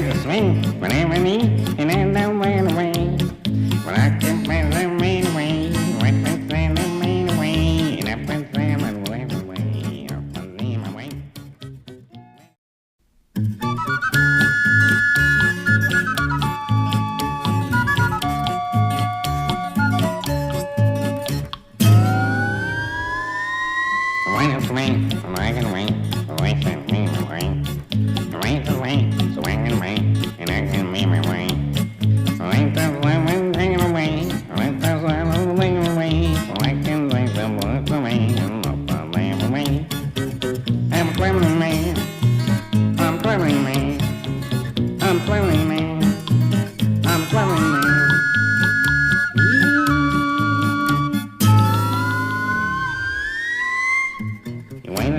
went to swing whenever I need, and I don't run away. But I can find the main way, right back there, the main way, and up and down and went away, up and down my way. Went to swing, and I can wait, away from me away. Right away, swinging away, and I can be my way. Like the lemon hanging away, like the swallow hanging away, so I can take the bullets away and up the lamp away. I'm traveling man, I'm traveling man, I'm traveling man, I'm traveling man. You wait a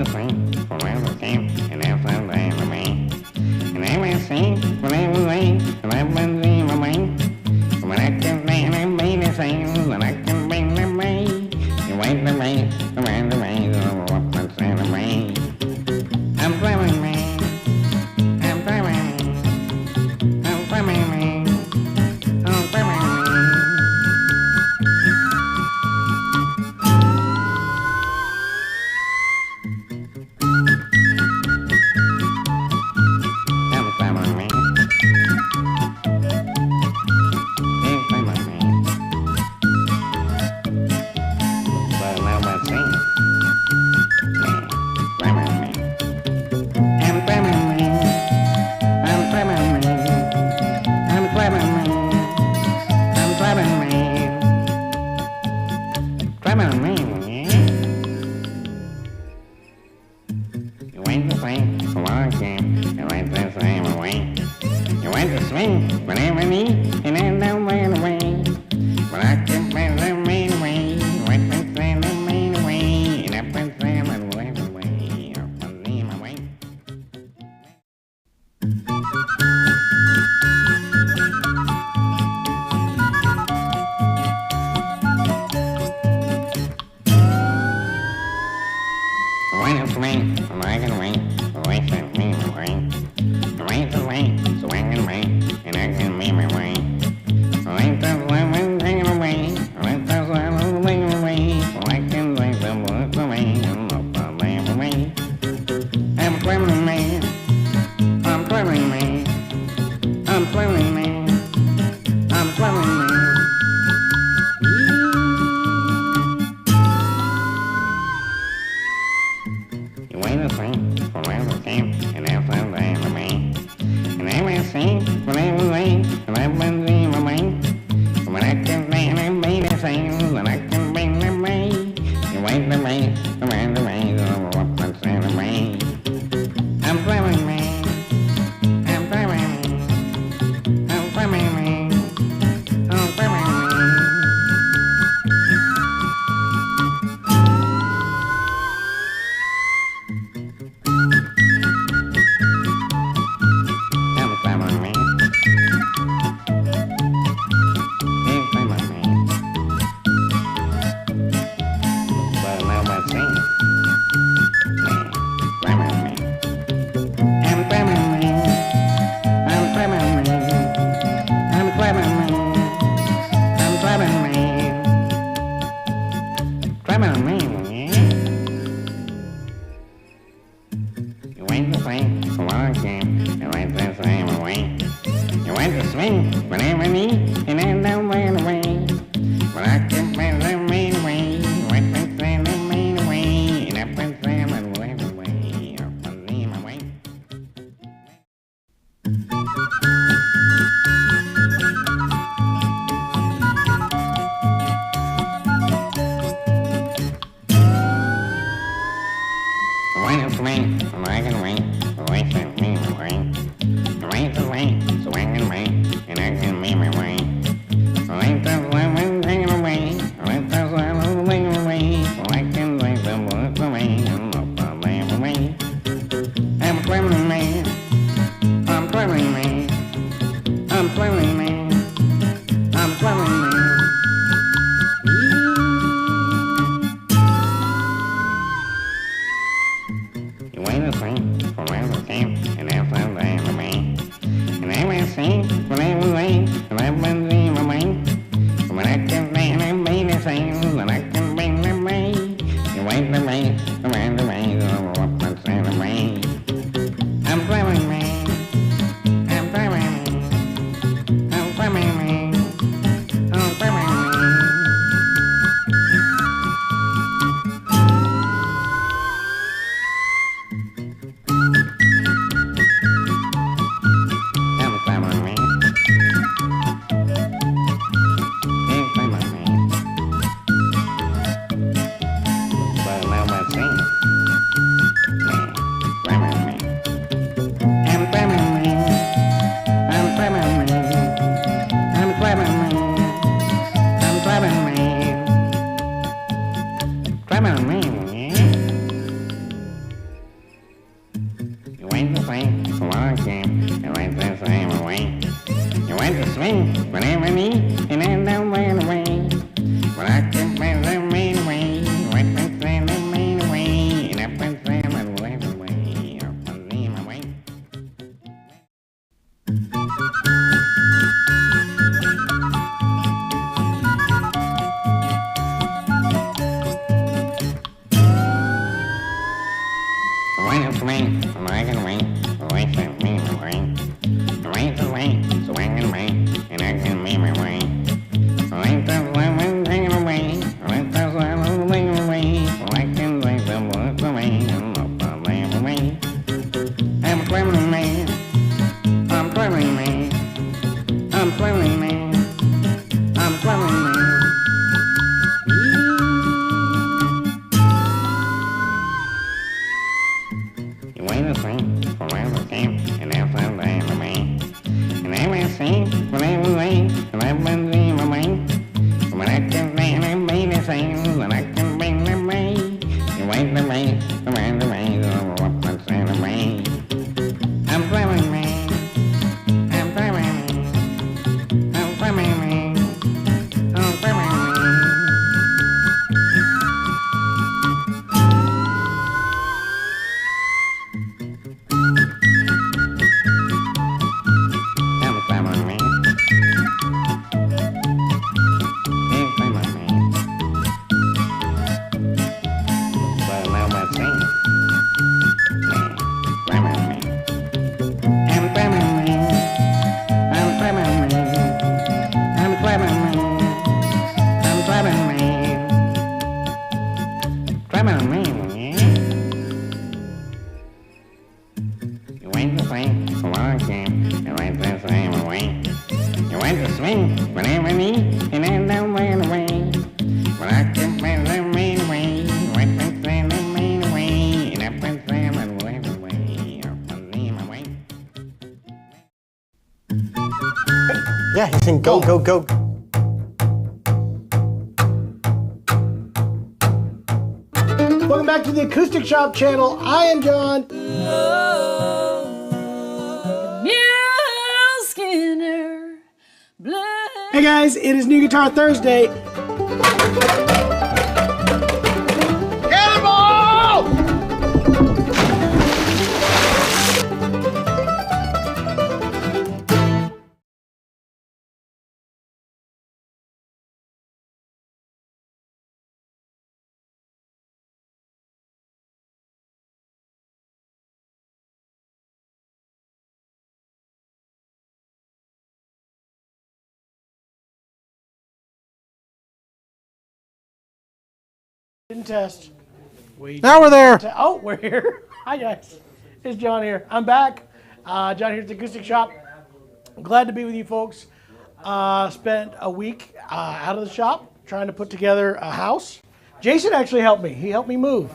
second for another camp, and after that the man. And I will sing whatever way, and I've been seeing my way. But I can stand and be the same, and I can bring the way. You wait the way, around the way, up and stand the way. I'm traveling man, I'm traveling man, I'm traveling man, I'm traveling man. away. You went to swing whenever I need, and I don't run away. But I can find the main away. What can send the main away? And I can send the main away. Up and leave my way. Right up to me, I'm not gonna wait. Away from me, my way. Right away, so I can wait, and I can make my way. Right up, I'm taking away. Right up, I'm taking away. So I can take the words away, and up and leave away. I'm a traveling man. I'm traveling man. I'm traveling man. I'm traveling man. You wait to see forever came, and after that away. And I will see forever way, and I've been dreaming away. But I can say and I made the same, and I can bring them away. You wait the way, the way, so what I say the way. I'm traveling man. I'm traveling man. I'm traveling man. I'm traveling man. I'm traveling man. I'm traveling man. But now I sing. Traveling man. I'm traveling man. I'm traveling man. I'm traveling man. I'm traveling man. Traveling man, yeah. You went to swing for one game, you went the same away. You went to swing whenever I need, and I don't run away. But I can find the main way, what can send the main way, and I can send the way, up and leave my way. Yeah, you can go. Welcome back to the Acoustic Shoppe channel. I am John. Skinner, Hey guys, it is New Guitar Thursday. Cannonball! Didn't test. Now we're there. Oh, we're here. Hi guys, it's John here. I'm back. John here at the Acoustic Shoppe. Glad to be with you folks. Spent a week out of the shop trying to put together a house. Jason actually helped me. He helped me move.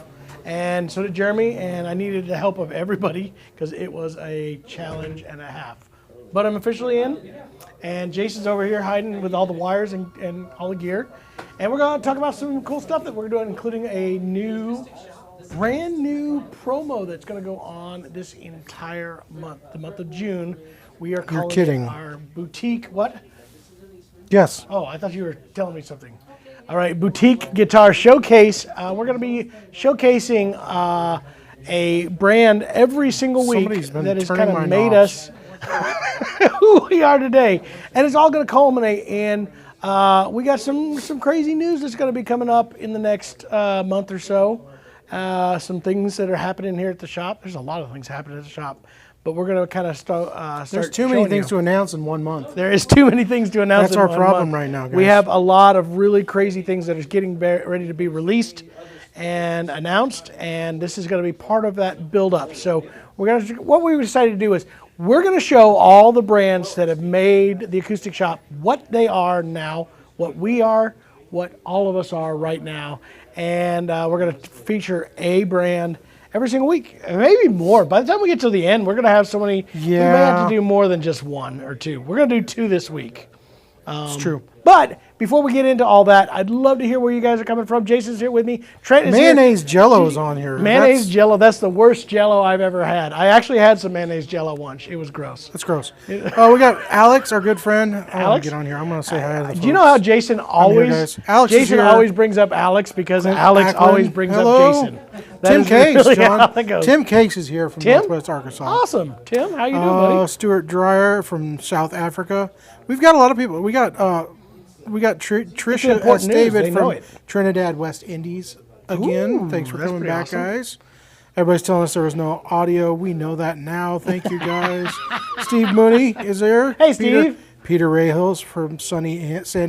And so did Jeremy, and I needed the help of everybody because it was a challenge and a half. But I'm officially in, and Jason's over here hiding with all the wires and all the gear. And we're going to talk about some cool stuff that we're doing, including a brand new promo that's going to go on this entire month, the month of June. We are calling kidding. it our boutique, what? Yes. Oh, I thought you were telling me something. All right, Boutique Guitar Showcase. We're going to be showcasing a brand every single week that has kind of made us who we are today. And it's all going to culminate in, we got some crazy news that's going to be coming up in the next month or so. Some things that are happening here at the shop. There's a lot of things happening at the shop. But we're going to kind of start. There's too many things to announce in 1 month. There is too many things to announce. That's our problem right now, guys. We have a lot of really crazy things that are getting ready to be released and announced, and this is going to be part of that build-up. So what we decided to do is we're going to show all the brands that have made the Acoustic Shoppe what they are now, what we are, what all of us are right now, and we're going to feature a brand every single week, maybe more. By the time we get to the end, we're going to have so many. Yeah. We may have to do more than just one or two. We're going to do 2 this week. It's true. But before we get into all that, I'd love to hear where you guys are coming from. Jason's here with me. Trent is here. Mayonnaise Jello is on here. Mayonnaise Jello, that's the worst Jello I've ever had. I actually had some mayonnaise Jello once. It was gross. That's gross. Oh, we got Alex, our good friend. I want Alex? to get on here. I'm going to say hi to the folks. Do you know how Jason always guys. Alex is Jason here. always brings up Alex because Alex Ackland. always brings Hello. up Jason. That Tim is Cakes, really how John. that goes. Tim Cakes is here from Tim? Northwest Arkansas. Awesome. Tim, how you doing, buddy? Stuart Dreyer from South Africa. We've got a lot of people. We got Tricia S. important news. David They know from it. Trinidad, West Indies. Again, Ooh, thanks for that's coming pretty back, awesome. guys. Everybody's telling us there was no audio. We know that now. Thank you, guys. Steve Mooney is there. Hey, Steve. Peter Rahils from San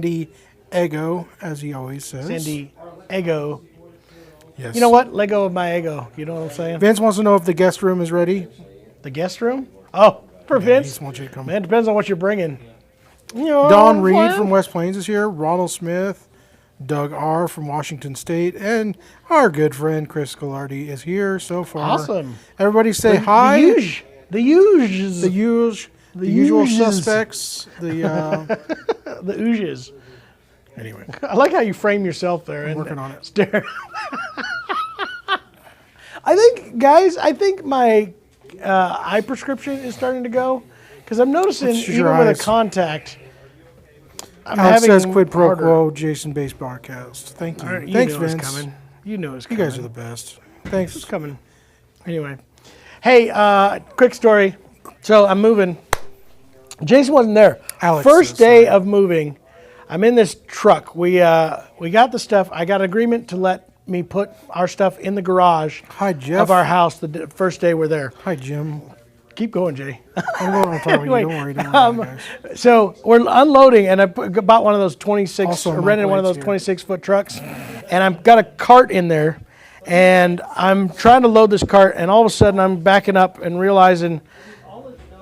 Diego, as he always says. Sandy Ego. Yes. You know what? Let go of my ego. You know what I'm saying? Vince wants to know if the guest room is ready. The guest room? Oh, for He Vince? just wants you to come. Man, it depends on what you're bringing. You know, Don Reed fine. from West Plains is here. Ronald Smith, Doug R. from Washington State, and our good friend Chris Gallardi is here so far. Awesome. Everybody say hi. The usual. The usual usuals. suspects. The The ooges. anyway. I like how you frame yourself there. And working on it. Stare. I think my eye prescription is starting to go because I'm noticing It's your even with eyes. a contact, I'm Alex having says quid pro harder. quo. Jason Base Broadcast. Thank you. All right, you Thanks, knew Vince. it was coming. You knew it was You coming. guys are the best. Thanks. It's coming. Anyway, hey, quick story. So I'm moving. Jason wasn't there. Alex First is, day sorry. of moving, I'm in this truck. We got the stuff. I got agreement to let me put our stuff in the garage Hi, Jeff. of our house first day we're there. Hi, Jim. Keep going, Jay. I'm going on top of you. Anyway, Don't worry. Don't worry, guys. So we're unloading, and I bought one of those 26, Also, or Mike rented one of White's those here. 26-foot trucks, and I've got a cart in there, and I'm trying to load this cart, and all of a sudden I'm backing up and realizing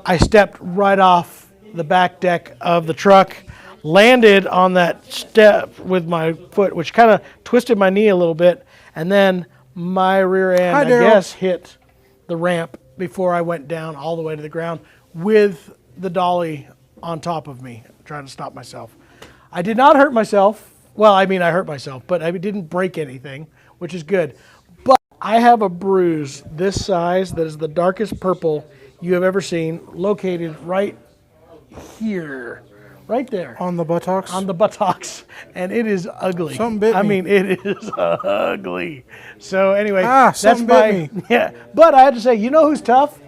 I stepped right off the back deck of the truck, landed on that step with my foot, which kind of twisted my knee a little bit, and then my rear end, Hi, I Daryl. guess, hit the ramp before I went down all the way to the ground with the dolly on top of me, trying to stop myself. I did not hurt myself. Well, I mean, I hurt myself, but I didn't break anything, which is good. But I have a bruise this size that is the darkest purple you have ever seen, located right here, right there. On the buttocks. On the buttocks, and it is ugly. Something bit I me. mean, it is ugly. So anyway, that's something bit me. yeah. But I had to say, you know who's tough?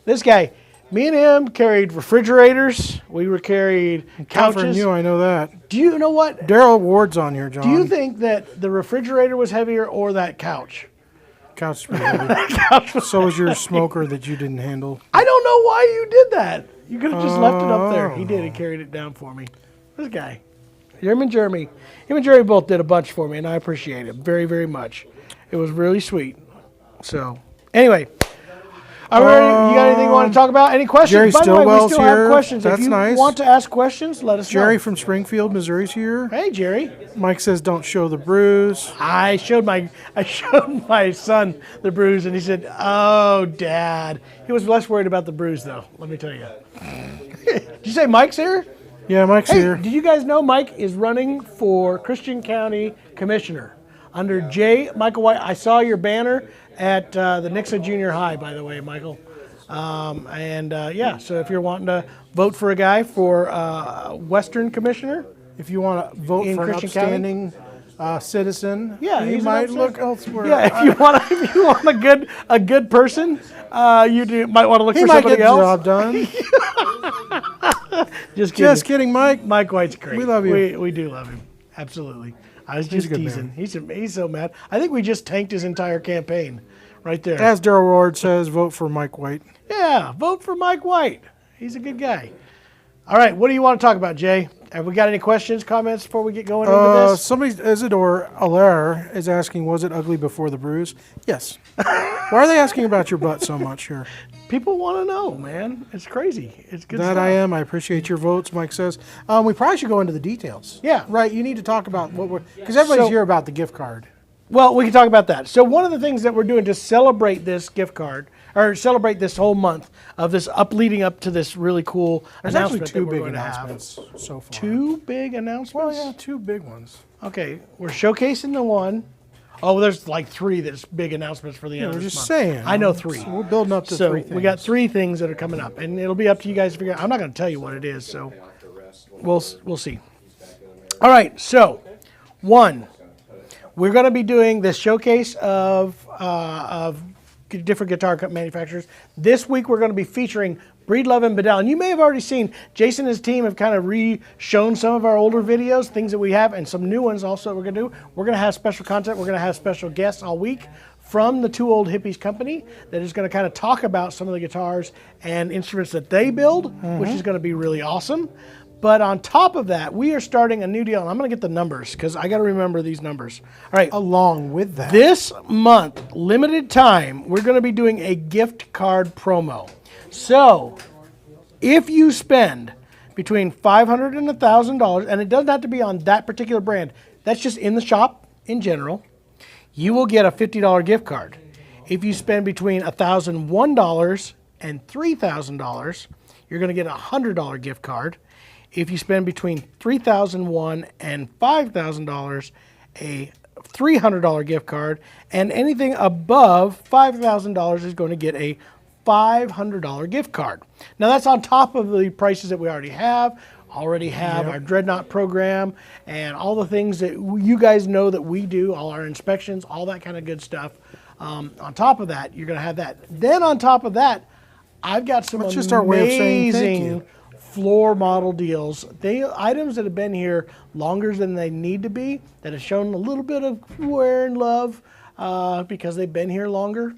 This guy. Me and him carried refrigerators. We were carried Count from couches. you, I know that. Do you know what? Daryl Ward's on here, John. Do you think that the refrigerator was heavier or that couch? Couch is pretty heavy. So was your smoker that you didn't handle. I don't know why you did that. You could have just left it up there. He did. He carried it down for me. This guy. Him and Jeremy both did a bunch for me, and I appreciate it very, very much. It was really sweet. So, anyway. All right, you got anything you want to talk about? Any questions? Jerry By the way, we Stillwell's still here. have questions. That's if you nice. want to ask questions, let us Jerry know. from Springfield, Missouri's here. Hey, Jerry. Mike says don't show the bruise. I showed my son the bruise, and he said, "Oh, Dad." He was less worried about the bruise, though. Let me tell you. Did you say Mike's here? Yeah, Mike's Hey, here. did you guys know Mike is running for Christian County Commissioner under J. Michael White? I saw your banner at the Nixa Junior High, by the way, Michael. Yeah, so if you're wanting to vote for a guy for Western Commissioner, If you want to vote In for an Christian County? upstanding citizen, yeah, you he's an might upstanding- look elsewhere. Yeah, if you want a good person, might want to look He for might get somebody the else. job done. Just kidding. Just kidding, Mike. Mike White's great. We love you. We do love him. Absolutely. I was a just good teasing. man. He's so mad. I think we just tanked his entire campaign right there. As Daryl Ward says, vote for Mike White. Yeah, vote for Mike White. He's a good guy. All right, what do you want to talk about, Jay? Have we got any questions, comments before we get going into this? Somebody, Isidore Allaire, is asking, was it ugly before the bruise? Yes. Why are they asking about your butt so much here? People want to know, man. It's crazy. It's good That stuff. I am. I appreciate your votes, Mike says. We probably should go into the details. Yeah. Right, you need to talk about what we're... Because everybody's So- here about the gift card. Well, we can talk about that. So one of the things that we're doing to celebrate this gift card, or celebrate this whole month of this leading up to this really cool There's actually announcement two that we're big going to have. announcements so far. Two big announcements? Well, yeah, two big ones. Okay, we're showcasing the one. Oh, there's like three that's big announcements for the end We're of this just month. saying. I know three. So we're building up to So three things. we got three things that are coming up, and it'll be up to you guys to figure out. I'm not going to tell you what it is, so we'll see. All right, so one, we're going to be doing this showcase of different guitar manufacturers. This week we're going to be featuring Breedlove and Bedell. And you may have already seen, Jason and his team have kind of re-shown some of our older videos, things that we have, and some new ones also that we're going to do. We're going to have special content. We're going to have special guests all week from the Two Old Hippies company that is going to kind of talk about some of the guitars and instruments that they build, which is going to be really awesome. But on top of that, we are starting a new deal, and I'm going to get the numbers because I got to remember these numbers. All right. Along with that, This month, limited time, we're going to be doing a gift card promo. So, if you spend between $500 and $1,000, and it doesn't have to be on that particular brand, that's just in the shop in general, you will get a $50 gift card. If you spend between $1,001 and $3,000, you're going to get a $100 gift card. If you spend between $3,001 and $5,000, a $300 gift card, and anything above $5,000 is going to get a $500 gift card. Now that's on top of the prices that we already have. Our Dreadnought program and all the things that you guys know that we do, all our inspections, all that kind of good stuff. On top of that, you're going to have that. Then on top of that, I've got some That's just our way of saying thank amazing you. floor model deals. Items that have been here longer than they need to be, that have shown a little bit of wear and love because they've been here longer.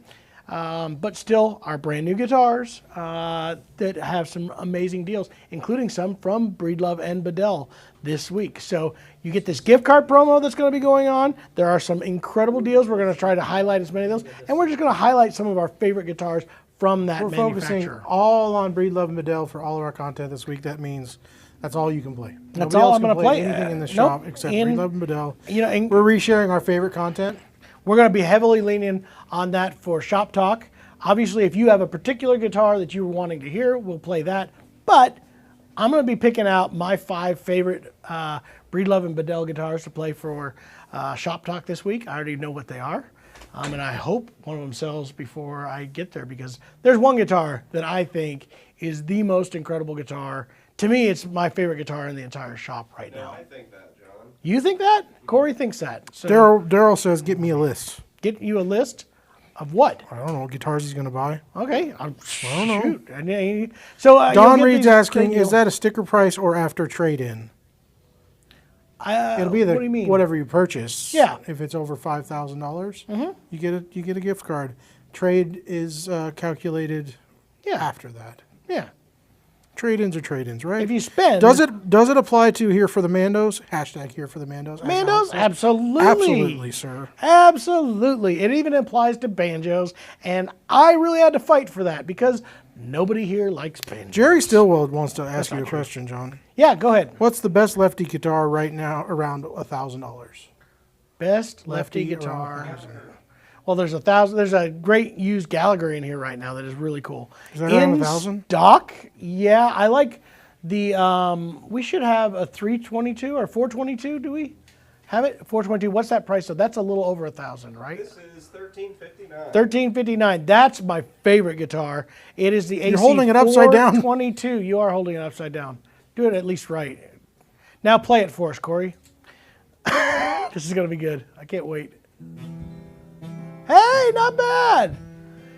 But still are brand new guitars that have some amazing deals, including some from Breedlove and Bedell this week. So you get this gift card promo that's going to be going on. There are some incredible deals. We're going to try to highlight as many of those. And we're just going to highlight some of our favorite guitars from that we're focusing manufacturer. all on Breedlove and Bedell for all of our content this week. That means that's all you can play. That's Nobody all else I'm can going to play. Anything in the Nope. shop except And, Breedlove and Bedell. You know, and We're resharing our favorite content. we're going to be heavily leaning on that for Shop Talk. Obviously, if you have a particular guitar that you're wanting to hear, we'll play that. But I'm going to be picking out my 5 favorite Breedlove and Bedell guitars to play for Shop Talk this week. I already know what they are. And I hope one of them sells before I get there, because there's one guitar that I think is the most incredible guitar. To me, it's my favorite guitar in the entire shop right now. I think that, John. You think that? Corey thinks that. So Daryl says, get me a list. get you a list of what? I don't know what guitars he's going to buy. Okay. I don't know. Shoot. And, so Don you'll get Reed's these asking, great is that a sticker price or after trade-in? It'll be what do you mean? whatever you purchase. Yeah. If it's over $5,000, you get a gift card. Trade is calculated Yeah. after that. Yeah. Trade-ins are trade-ins, right? If you spend. does it apply to here for the Mandos? Hashtag here for the Mandos. as Mandos? Alex said. Absolutely. Absolutely, sir. Absolutely. It even applies to banjos. And I really had to fight for that because nobody here likes banjos. Jerry Stillwell wants to ask you a not true. question, John. Yeah, go ahead. What's the best Lefty guitar right now around $1,000? Best lefty guitar. Well, there's a great used Gallagher in here right now that is really cool. Is that around in 1,000? stock? Yeah, I like the. We should have a 322 or 422. Do we have it? 422. What's that price? So that's a little over 1,000, right? This is $1,359. $1,359. That's my favorite guitar. It is the AC. You're holding it upside down. 422. You are holding it upside down. Do it at least right. Now play it for us, Corey. This is gonna be good. I can't wait. Hey, not bad.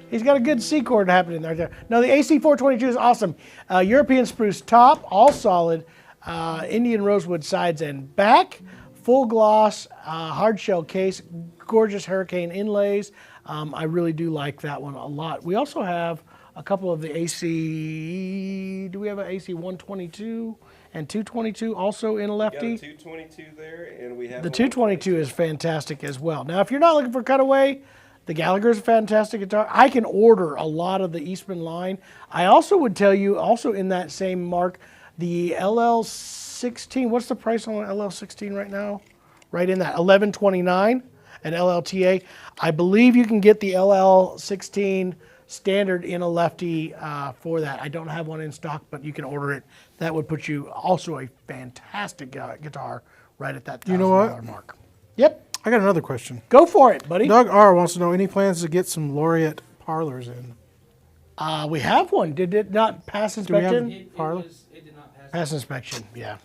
He's got a good C chord happening right there. No, the AC 422 is awesome. European spruce top, all solid. Indian rosewood sides and back. Full gloss, hard shell case, gorgeous hurricane inlays. I really do like that one a lot. We also have a couple of the AC, do we have an AC 122 and 222 also in a We got a Lefty? 222 there, and we have The a 222 is fantastic as well. Now, if you're not looking for cutaway, the Gallagher is a fantastic guitar. I can order a lot of the Eastman line. I also would tell you, also in that same mark, the LL16. What's the price on an LL16 right now? Right in that $1129, an LLTA. I believe you can get the LL16 standard in a Lefty for that. I don't have one in stock, but you can order it. That would put you also a fantastic guitar right at that $1,000 You know what? mark. Yep. I got another question. Go for it, buddy. Doug R wants to know any plans to get some Laureate Parlors in. We have one. Did it not pass Do we have inspection? Parlor? It did not pass. Pass inspection. Yeah.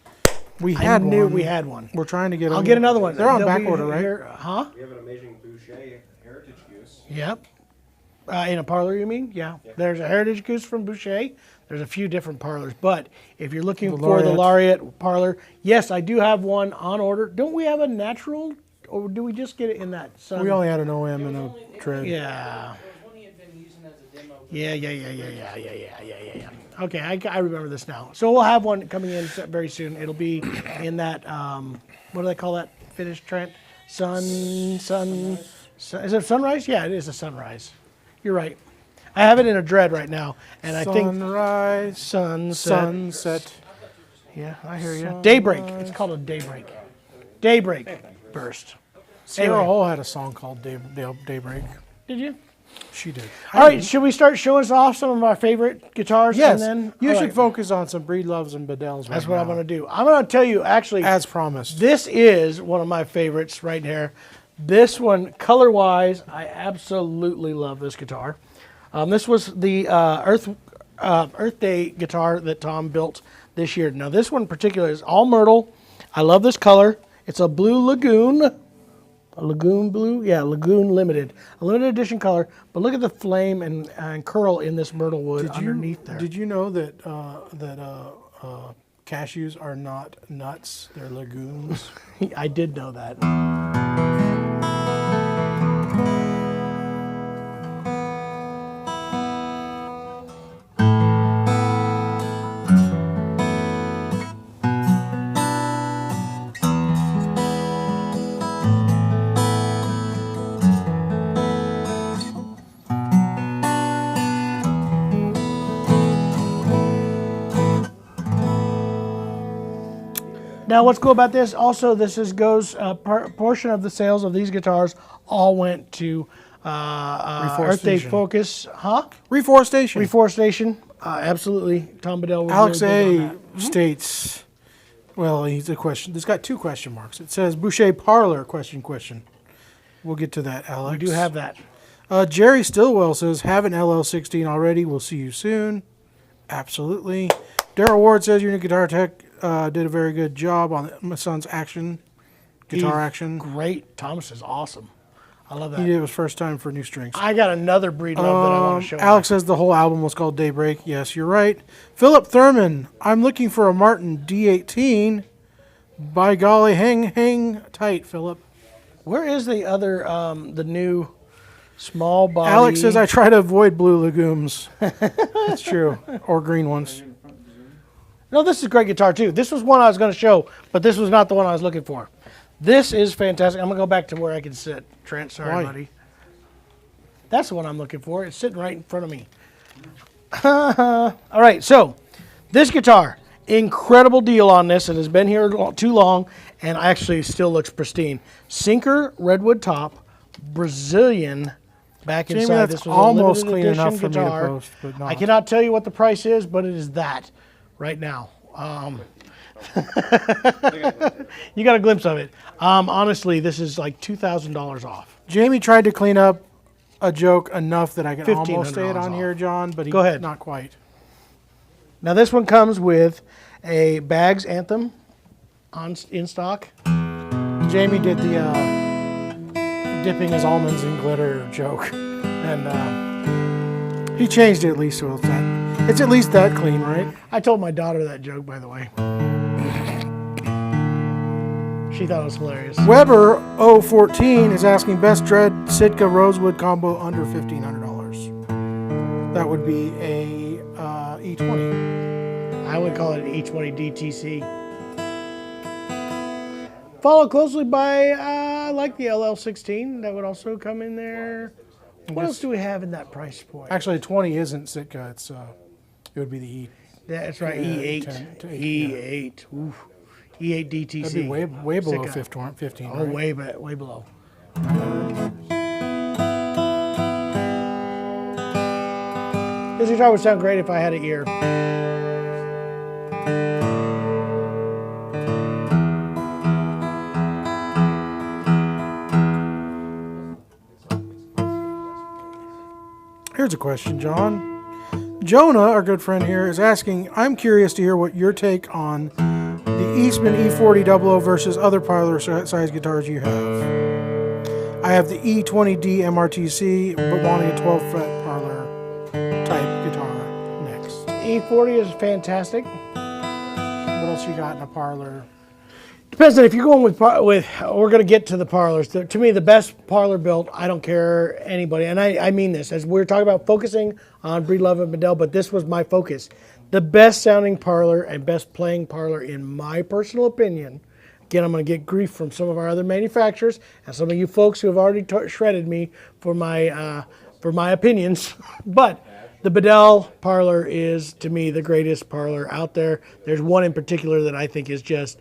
We I had knew one. we had one. We're trying to get. I'll them. get another one. They're on They'll back be order, right? here- Huh? We have an amazing Boucher Heritage Goose. Yep. In a parlor, you mean? Yeah. There's a Heritage Goose from Boucher. There's a few different parlors, but if you're looking for the Laureate parlor, yes, I do have one on order. Don't we have a natural, or do we just get it in that sun? We only had an OM and a tread. Yeah. It was one he had been using as a demo. Yeah. Okay, I remember this now. So we'll have one coming in very soon. It'll be in that, what do they call that finish, Trent? Is it sunrise? Yeah, it is a sunrise. You're right. I have it in a dread right now, and I think Sunrise, sunset. Yeah, I hear you. Daybreak. It's called a daybreak. Daybreak burst. Sarah Anyway. Hall had a song called Daybreak. Did you? She did. All right, should we start showing us off some of our favorite guitars? Yes. And then You all should right. focus on some Breedloves and Bedells. That's what I'm going to do. I'm going to tell you, actually, As promised. this is one of my favorites right here. This one, color-wise, I absolutely love this guitar. This was the Earth Day guitar that Tom built this year. Now, this one in particular is all myrtle. I love this color. It's a blue lagoon. A lagoon blue? Yeah, lagoon limited. A limited edition color. But look at the flame and curl in this myrtle wood underneath there. Did you know that cashews are not nuts? They're legumes. I did know that. Now, what's cool about this? Also, this portion of the sales of these guitars all went to Earth Day Reforestation. Focus, huh? Reforestation. Reforestation. Absolutely, Tom Bedell was Alex really big A on that. states, well, he's a question. It's got 2 question marks. It says Boucher Parlor, question. We'll get to that, Alex. We do have that. Jerry Stillwell says, have an LL16 already. We'll see you soon. Absolutely. Daryl Ward says, your new guitar tech did a very good job on my son's guitar action. Great. Thomas is awesome. I love He that. did it was first time for new strings. I got another breed love that I want to show. Alex says the whole album was called Daybreak. Yes, you're right. Philip Thurman, I'm looking for a Martin D18. By golly, hang tight, Philip. Where is the other, the new small body? Alex says I try to avoid blue legumes. It's true. Or green ones. No, this is a great guitar too. This was one I was going to show, but this was not the one I was looking for. This is fantastic. I'm going to go back to where I can sit. Trent, sorry, Why? buddy. That's the one I'm looking for. It's sitting right in front of me. All right, so this guitar, incredible deal on this. It has been here too long, and actually still looks pristine. Sinker redwood top, Brazilian back Jamie, inside. that's This was almost a limited clean edition enough for me to guitar. post, but not. I cannot tell you what the price is, but it is that right now. You got a glimpse of it. Honestly, this is like $2,000 off. Jamie tried to clean up a joke enough that I can almost say it $1,500 on here, John, but Go ahead. not quite. Now this one comes with a Bags Anthem in stock. Jamie did the dipping his almonds in glitter joke, and he changed it at least so it's at least that clean, right? I told my daughter that joke, by the way. She thought it was hilarious. Weber 014 is asking best Dread Sitka Rosewood combo under $1,500. That would be a E20. I would call it an E20 DTC. Followed closely by, I like the LL16. That would also come in there. What else do we have in that price point? Actually, 20 isn't Sitka. It would be the E. That's right, Yeah, E8. 10 to 8, E8. Oof. E8 DTC. That'd be way below Sitka. 15. Oh, Right? way below. This guitar would sound great if I had an ear. Here's a question, John. Jonah, our good friend here, is asking, I'm curious to hear what your take on the Eastman E40 00 versus other Parlor size guitars you have. I have the E20D MRTC, but wanting a 12-fret Parlor type guitar next. E40 is fantastic. What else you got in a Parlor? Depends on if you're going with we're going to get to the Parlors. To me, the best Parlor built, I don't care anybody, and I mean this, as we're talking about focusing on Breedlove and Bedell, but this was my focus. The best sounding Parlor and best playing Parlor, in my personal opinion, again, I'm going to get grief from some of our other manufacturers and some of you folks who have already shredded me for my opinions, but the Bedell Parlor is, to me, the greatest Parlor out there. There's one in particular that I think is just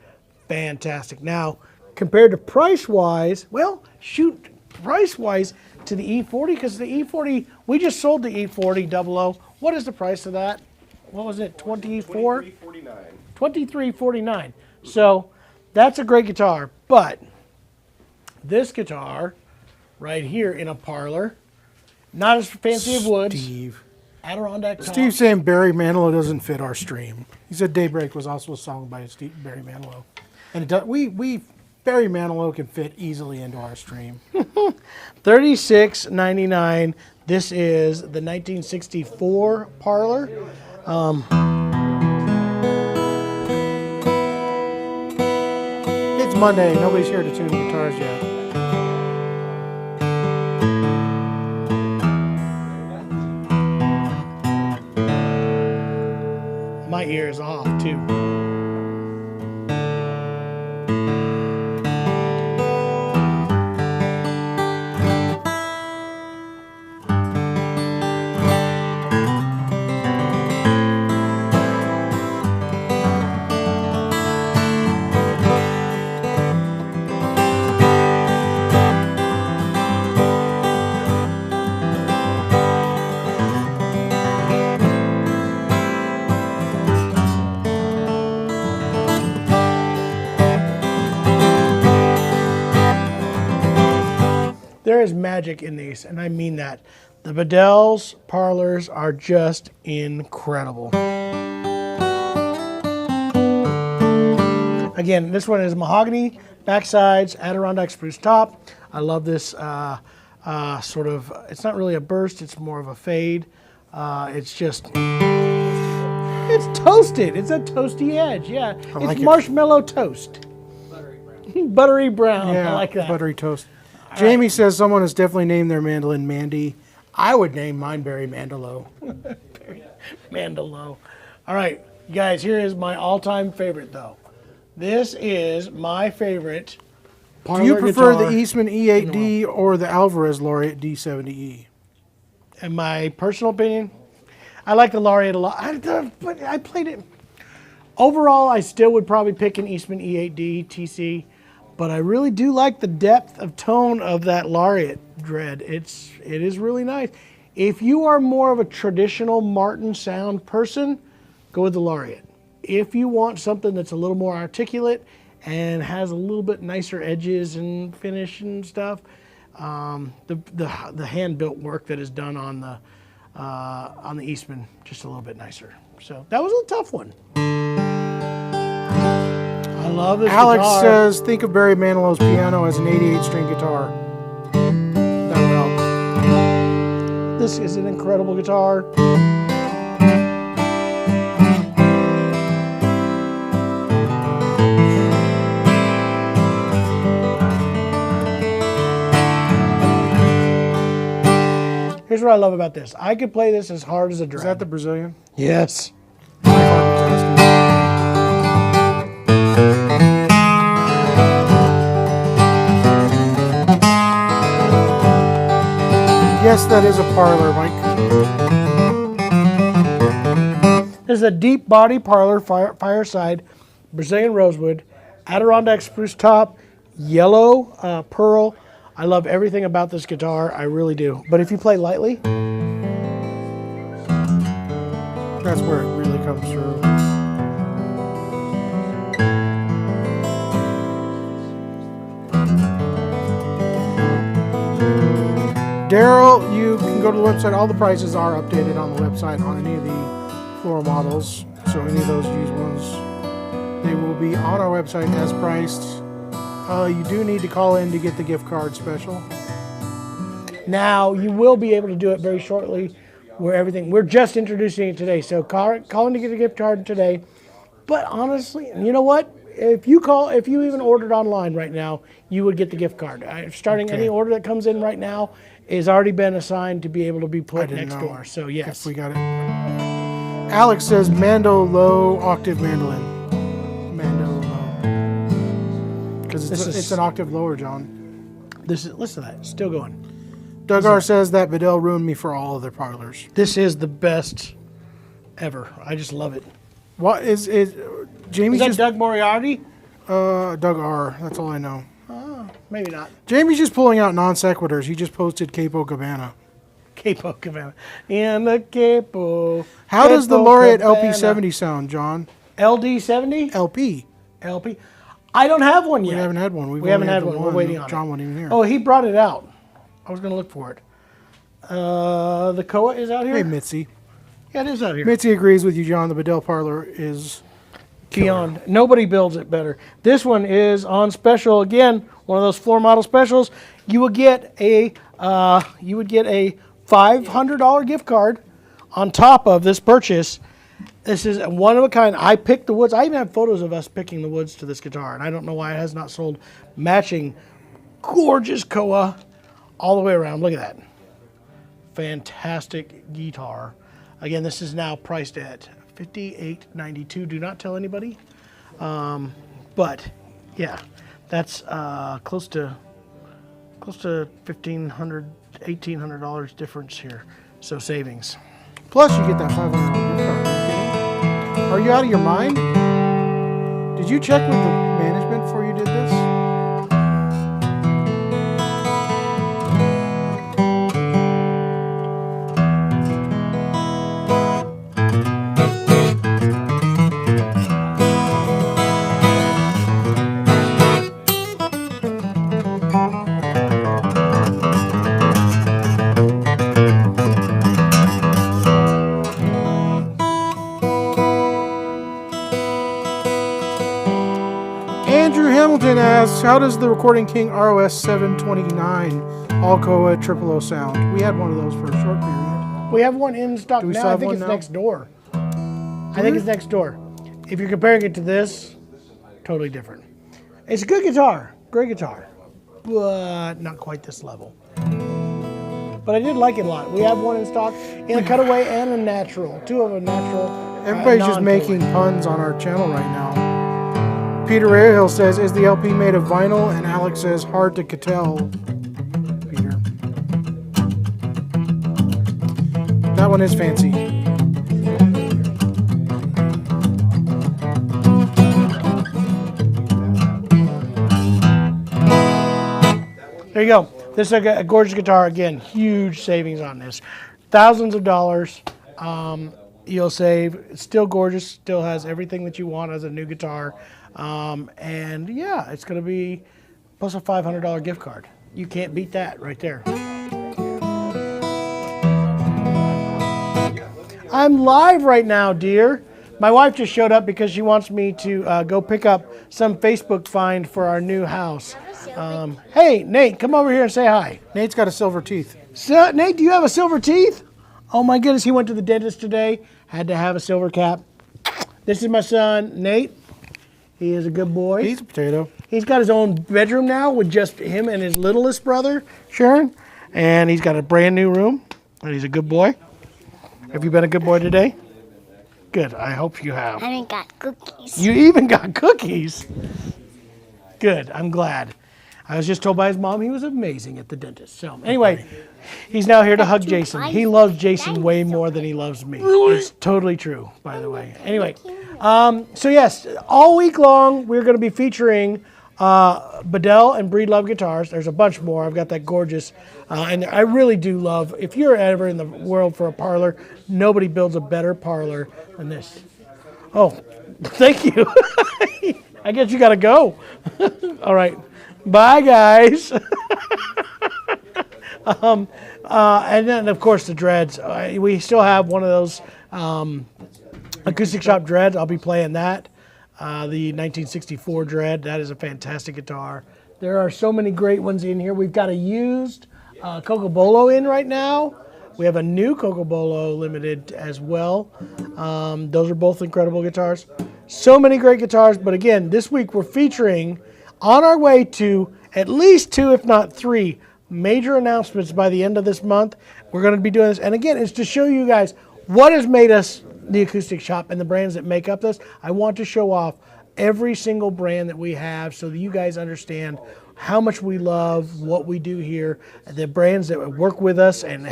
fantastic. Now, compared to price-wise, well, shoot, price-wise to the E40, because the E40, we just sold the E40 00. What is the price of that? What was it, 24? $23.49. $23.49. So that's a great guitar, but this guitar right here in a Parlor, not as fancy of woods. Steve. Adirondack top. Steve's saying Barry Manilow doesn't fit our stream. He said Daybreak was also a song by Barry Manilow. And it does, Barry Manilow can fit easily into our stream. $36.99. This is the 1964 Parlor. It's Monday. Nobody's here to tune the guitars yet. My ear is off too. There is magic in these, and I mean that. The Bedell's Parlors are just incredible. Again, this one is mahogany, backsides, Adirondack spruce top. I love this sort of, it's not really a burst, it's more of a fade. It's just, it's toasted. It's a toasty edge, yeah. like It's it. marshmallow toast. Buttery brown. Buttery brown, Yeah, I like that. buttery toast. Jamie says someone has definitely named their mandolin Mandy. I would name mine Barry Manilow. Mandalow. All right, guys, here is my all-time favorite, though. This is my favorite Parlor Do you prefer guitar. the Eastman E8D or the Alvarez Laureate D70E? In my personal opinion, I like the Laureate a lot. But I played it. Overall, I still would probably pick an Eastman E8D TC, but I really do like the depth of tone of that Laureate Dread. It is really nice. If you are more of a traditional Martin sound person, go with the Laureate. If you want something that's a little more articulate and has a little bit nicer edges and finish and stuff, the hand-built work that is done on the Eastman, just a little bit nicer. So that was a tough one. I love this Alex guitar. says, think of Barry Manilow's piano as an 88-string guitar. That would help. This is an incredible guitar. Here's what I love about this. I could play this as hard as a drum. Is that the Brazilian? Yes. Yes, that is a Parlor, Mike. This is a deep body Parlor fireside, Brazilian rosewood, Adirondack spruce top, yellow pearl. I love everything about this guitar. I really do. But if you play lightly, That's where it really comes through. Daryl, you can go to the website. All the prices are updated on the website on any of the floor models. So any of those used ones, they will be on our website as priced. You do need to call in to get the gift card special. Now, you will be able to do it very shortly we're just introducing it today. So call in to get a gift card today. But honestly, you know what? If you even ordered online right now, you would get the gift card. Starting any order that comes in right now is already been assigned to be able to be put next door. So yes. If we got it. Alex says Mando low octave mandolin. Mando low. Because it's an octave lower, John. Listen to that. It's still going. Doug R says that Bedell ruined me for all other parlors. This is the best ever. I just love it. What is Jamie's Is that just Doug Moriarty? Doug R. That's all I know. Maybe not. Jamie's just pulling out non sequiturs. He just posted Capo Cabana. Capo Cabana. In the Capo. How does the Laureate Cabana. LP70 sound, John? LD70? LP. LP. I don't have one yet. We haven't had one. We haven't had one. We're waiting on John it. wasn't even here. Oh, he brought it out. I was going to look for it. The Koa is out here? Hey, Mitzi. Yeah, it is out here. Mitzi agrees with you, John. The Bedell Parlor is Beyond. Nobody builds it better. This one is on special again. One of those floor model specials. You would get a $500 gift card on top of this purchase. This is one of a kind. I picked the woods. I even have photos of us picking the woods to this guitar, and I don't know why it has not sold. Matching gorgeous Koa all the way around. Look at that. Fantastic guitar. Again, this is now priced at $58.92. Do not tell anybody. But yeah, that's close to $1,500, $1,800 difference here. So savings. Plus, you get that $500 gift card. Are you out of your mind? Did you check with the management before you did this? Asks, how does the Recording King ROS 729 All-Koa 000 sound? We had one of those for a short period. We have one in stock Do we now. still I have think one it's now? next door. I think it's next door. If you're comparing it to this, totally different. It's a good guitar, great guitar, but not quite this level. But I did like it a lot. We have one in stock in a cutaway and a natural. Two of them natural. Everybody's just making puns on our channel right now. Peter Rahill says, is the LP made of vinyl? And Alex says, hard to tell. Peter. That one is fancy. There you go. This is a gorgeous guitar. Again, huge savings on this. Thousands of dollars. You'll save. It's still gorgeous. Still has everything that you want as a new guitar. And yeah, it's going to be plus a $500 gift card. You can't beat that right there. I'm live right now, dear. My wife just showed up because she wants me to go pick up some Facebook find for our new house. Hey, Nate, come over here and say hi. Nate's got a silver teeth. So, Nate, do you have a silver teeth? Oh my goodness, he went to the dentist today. Had to have a silver cap. This is my son, Nate. He is a good boy. He's a potato. He's got his own bedroom now with just him and his littlest brother, Sharon. And he's got a brand new room. And he's a good boy. Have you been a good boy today? Good. I hope you have. I even got cookies. You even got cookies. Good. I'm glad. I was just told by his mom he was amazing at the dentist. So anyway, he's now here to hug Jason. He loves Jason way more than he loves me. It's totally true, by the way. Anyway, so yes, all week long we're going to be featuring Bedell and Breedlove guitars. There's a bunch more. I've got that gorgeous, and I really do love. If you're ever in the world for a parlor, nobody builds a better parlor than this. Oh, thank you. I guess you got to go. All right, bye guys. And then of course the Dreads. We still have one of those Acoustic Shoppe Dreads. I'll be playing that. The 1964 Dread. That is a fantastic guitar. There are so many great ones in here. We've got a used Cocobolo in right now. We have a new Cocobolo Limited as well. Those are both incredible guitars. So many great guitars. But again, this week we're featuring, on our way to at least 2, if not 3, major announcements by the end of this month. We're going to be doing this. And again, it's to show you guys what has made us the Acoustic Shoppe and the brands that make up this. I want to show off every single brand that we have so that you guys understand how much we love what we do here, the brands that work with us and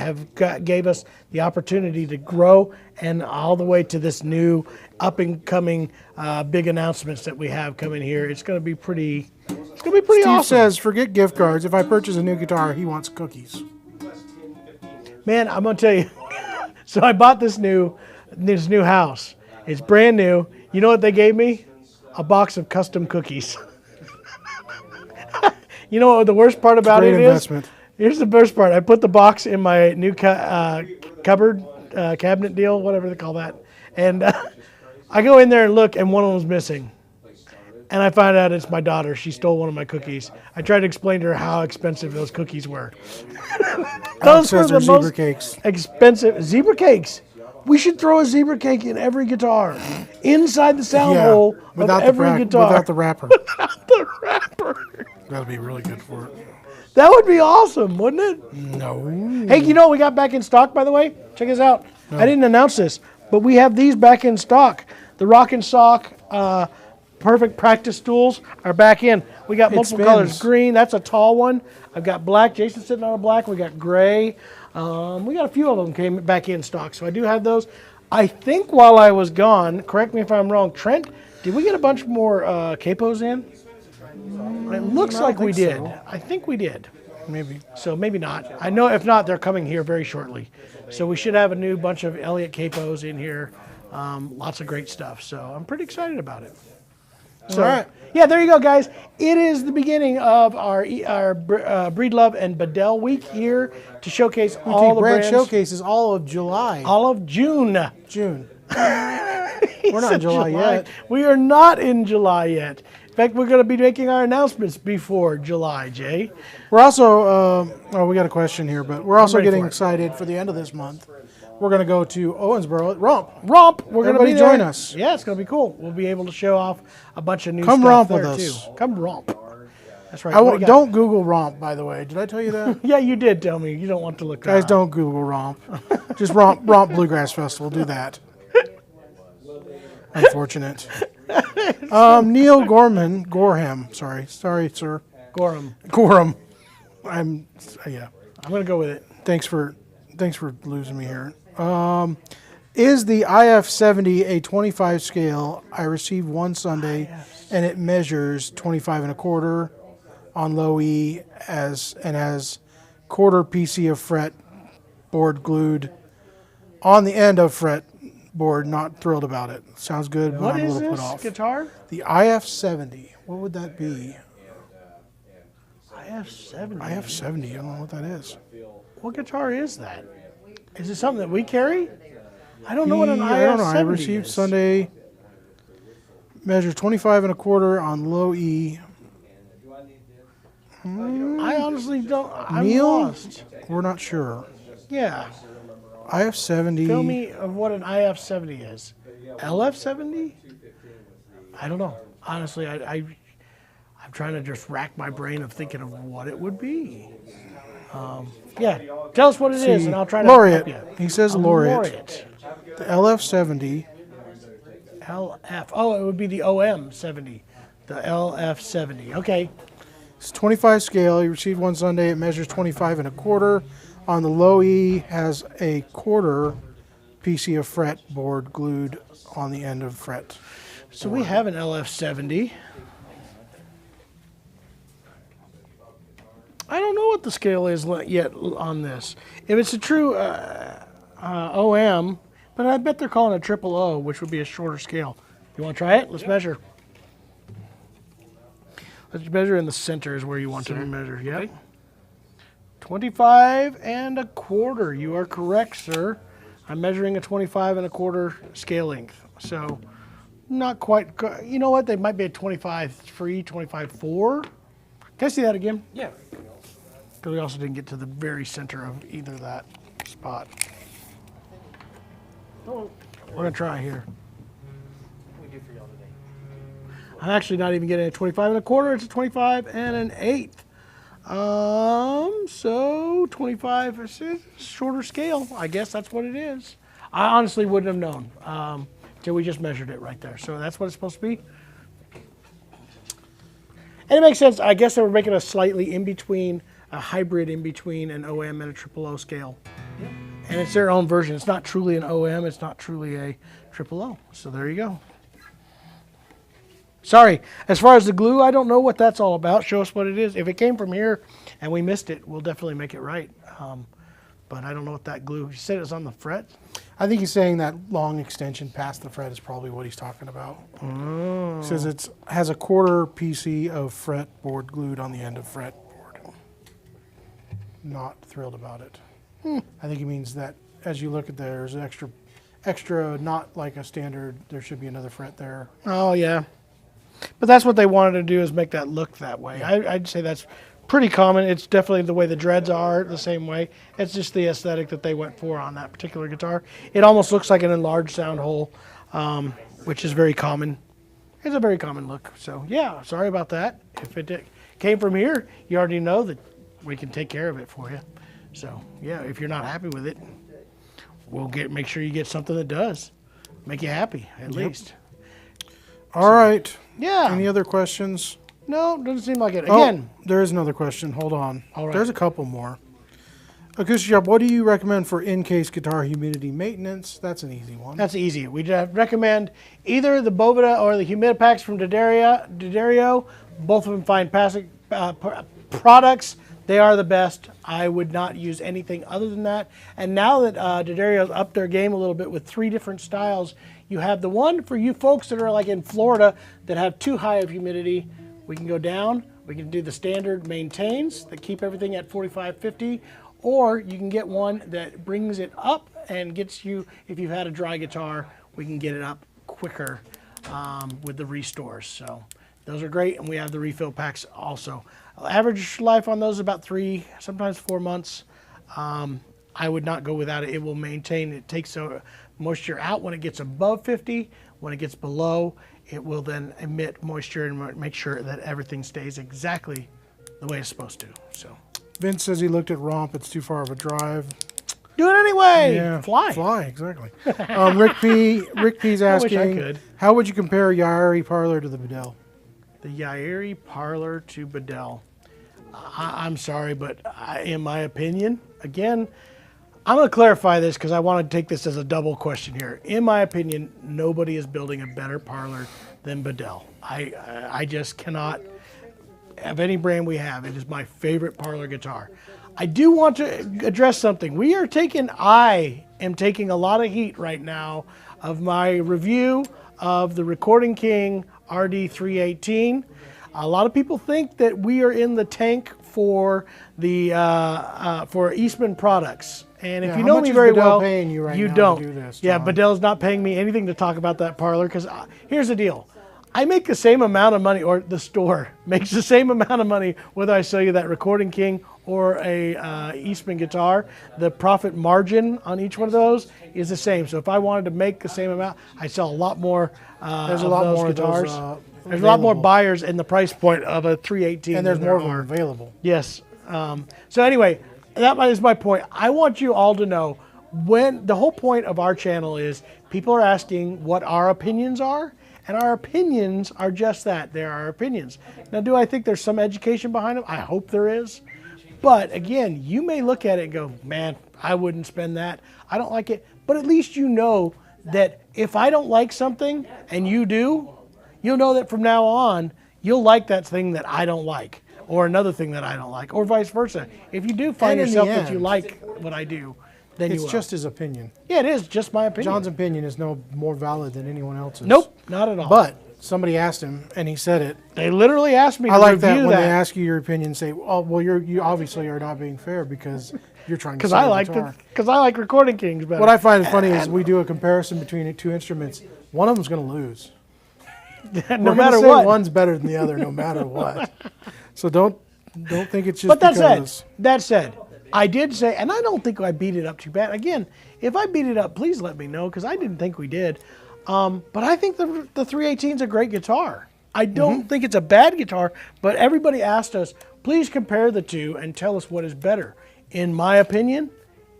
gave us the opportunity to grow, and all the way to this new up and coming big announcements that we have coming here. It's going to be pretty. It's going to be pretty Steve awesome. says, forget gift cards. If I purchase a new guitar, he wants cookies. Man, I'm going to tell you. So I bought this new house. It's brand new. You know what they gave me? A box of custom cookies. You know what the worst part about Great it investment. is? Here's the worst part. I put the box in my new cupboard, cabinet deal, whatever they call that. And I go in there and look, and one of them's missing. And I find out it's my daughter. She stole one of my cookies. I tried to explain to her how expensive those cookies were. Those were says the they're zebra most cakes. expensive. Zebra cakes. We should throw a zebra cake in every guitar. Inside the sound hole of every guitar. without the wrapper. The wrapper. That'd be really good for it. That would be awesome, wouldn't it? No. Hey, you know what we got back in stock, by the way? Check this out. I didn't announce this, but we have these back in stock. The Rock and Sock Perfect Practice Stools are back in. We got multiple colors. Green, that's a tall one. I've got black. Jason's sitting on a black. We got gray. We got a few of them came back in stock, so I do have those. I think while I was gone, correct me if I'm wrong, Trent, did we get a bunch more capos in? It looks like we did. so. I think we did. Maybe. So maybe not. I know if not, they're coming here very shortly. So we should have a new bunch of Elliott capos in here. Lots of great stuff. So I'm pretty excited about it. So, All right. yeah, there you go, guys. It is the beginning of our Breedlove and Bedell week here to showcase all the brand brands. showcases all of July. All of June. June. We're not in July yet. We are not in July yet. In fact, we're going to be making our announcements before July, Jay. We're also, we got a question here, but we're also ready getting for it. excited for the end of this month. We're going to go to Owensboro at Romp. Romp, we're going to be Everybody there. join us. Yeah, it's going to be cool. We'll be able to show off a bunch of new Come stuff romp there with us. too. Come romp. That's right. I What do won't, you got? don't Google Romp, by the way. Did I tell you that? Yeah, you did tell me. You don't want to look that Guys, up. don't Google Romp. Just Romp Bluegrass Festival. Do that. Unfortunate. Neil Gorham. Sorry, sir. Gorham. Gorham. Yeah. I'm going to go with it. Thanks for losing me here. Is the IF70 a 25 scale? I received one Sunday, and it measures 25 and a quarter on low E has quarter PC of fret board glued on the end of fret board. Not thrilled about it. Sounds good, but What I'm a is little this put off. guitar? The IF70. What would that be? IF70. IF70. I don't know what that is. What guitar is that? Is it something that we carry? I don't know what an IF70 I don't know. I received is. Sunday. Measures 25 and a quarter on low E. I honestly don't. I'm Neil? lost. We're not sure. Yeah. IF70. Tell me of what an IF70 is. LF70? I don't know. Honestly, I'm trying to just rack my brain of thinking of what it would be. Yeah, tell us what it is, and I'll try to Laureate. help you. He says A Laureate. The LF70. LF. Oh, it would be the OM70. The LF70. Okay. It's 25 scale. He received one Sunday. It measures 25 and a quarter. On the low E has a quarter PC of fret board glued on the end of fret. So we have an LF70. I don't know what the scale is yet on this. If it's a true OM, but I bet they're calling it triple O, which would be a shorter scale. You want to try it? Let's measure. Let's measure in the center is where you want to measure. Yep. Okay. 25 and a quarter. You are correct, sir. I'm measuring a 25 and a quarter scale length. So not quite. You know what? They might be a 25.3, 25.4. Can I see that again? Yeah. Because we also didn't get to the very center of either that spot. We're going to try here. What we do for y'all today? I'm actually not even getting a 25 and a quarter. It's a 25 and an eighth. So 25 is a shorter scale. I guess that's what it is. I honestly wouldn't have known until we just measured it right there. So that's what it's supposed to be. And it makes sense. I guess they were making a slightly in between, a hybrid in between an OM and a triple O scale. Yeah. And it's their own version. It's not truly an OM. It's not truly a triple O. So there you go. Sorry, as far as the glue, I don't know what that's all about. Show us what it is. If it came from here and we missed it, we'll definitely make it right. But I don't know what that glue, you said it was on the fret? I think he's saying that long extension past the fret is probably what he's talking about. He says it has a quarter PC of fretboard glued on the end of fretboard. Not thrilled about it. I think he means that as you look at there, there's an extra, not like a standard, there should be another fret there. Oh, yeah. But that's what they wanted to do, is make that look that way. I'd say that's pretty common. It's definitely the way the dreads are the same way. It's just the aesthetic that they went for on that particular guitar. It almost looks like an enlarged sound hole, which is very common. It's a very common look. So yeah, sorry about that. If it came from here, you already know that we can take care of it for you. So yeah, if you're not happy with it, we'll make sure you get something that does make you happy at least. All right. Yeah. Any other questions? No, doesn't seem like it. Again, Oh, there is another question. Hold on. All right. There's a couple more. Acoustic Shoppe, what do you recommend for in-case guitar humidity maintenance? That's an easy one. that's easy. We recommend either the Boveda or the Humidipacks from D'Addario. Both of them fine products. They are the best. I would not use anything other than that. And now that D'Addario's upped their game a little bit with 3 different styles, you have the one for you folks that are like in Florida that have too high of humidity. We can go down. We can do the standard maintains that keep everything at 45, 50. Or you can get one that brings it up and gets you, if you've had a dry guitar, we can get it up quicker with the restores. So those are great, and we have the refill packs also. Average life on those is about 3, sometimes 4 months. I would not go without it. It will maintain, it takes moisture out when it gets above 50. When it gets below, it will then emit moisture and make sure that everything stays exactly the way it's supposed to. So Vince says he looked at Romp. It's too far of a drive. do it anyway. Yeah, Fly. Fly, exactly. Rick P's I wish I asking, could. how would you compare Yairi Parlor to the Bedell? The Yairi Parlor to Bedell. I'm sorry, but in my opinion, again, I'm going to clarify this because I want to take this as a double question here. In my opinion, nobody is building a better Parlor than Bedell. I just cannot, of any brand we have, it is my favorite Parlor guitar. I do want to address something. I am taking a lot of heat right now of my review of the Recording King RD318. A lot of people think that we are in the tank for the for Eastman products. And if Yeah, you how know much me is very Bedell well, paying you right you now don't. to do this, Yeah, John? Bedell's not paying me anything to talk about that Parlor because here's the deal. I make the same amount of money, or the store makes the same amount of money whether I sell you that Recording King or a Eastman guitar. The profit margin on each one of those is the same. So if I wanted to make the same amount, I sell a lot more There's of a lot those more guitars. of those There's a lot more available. buyers in the price point of a 318. And there's than more there of them are. available. Yes. So anyway, that is my point. I want you all to know when the whole point of our channel is people are asking what our opinions are, and our opinions are just that. They are our opinions. Now, do I think there's some education behind them? I hope there is. But again, you may look at it and go, man, I wouldn't spend that. I don't like it. But at least you know that if I don't like something and you do, you'll know that from now on, you'll like that thing that I don't like. or another thing that I don't like, or vice versa. If you do find And in the yourself that you end, like what I do, then you It's will. just his opinion. Yeah, it is just my opinion. John's opinion is no more valid than anyone else's. Nope, not at all. But somebody asked him, and he said it. they literally asked me to I like review that when that. they ask you your opinion, say, "Oh, well, you obviously are not being fair because you're trying to." Because sell I a like guitar." Recording Kings better. What I find funny is we do a comparison between the two instruments. One of them's going to lose. no We're gonna matter say what. one's better than the other, no matter what. So don't think it's just But because. that said, I did say, and I don't think I beat it up too bad. Again, if I beat it up, please let me know because I didn't think we did. But I think the 318 is a great guitar. I don't think it's a bad guitar, but everybody asked us, please compare the two and tell us what is better. In my opinion,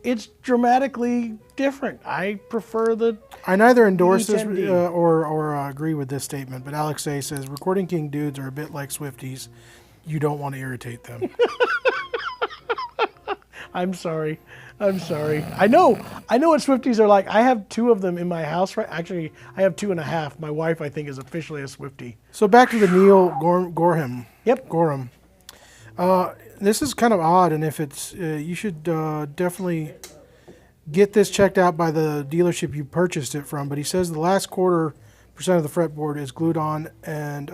it's dramatically different. I prefer the. I neither endorse this E10D. or agree with this statement, but Alex A says Recording King dudes are a bit like Swifties. You don't want to irritate them. I'm sorry. I know what Swifties are like. I have 2 of them in my house. Right? Actually, I have 2.5. My wife, I think, is officially a Swiftie. So back to the Neil Gorham. Yep. Gorham. This is kind of odd, and if it's, you should definitely get this checked out by the dealership you purchased it from. But he says the last 1/4% of the fretboard is glued on, and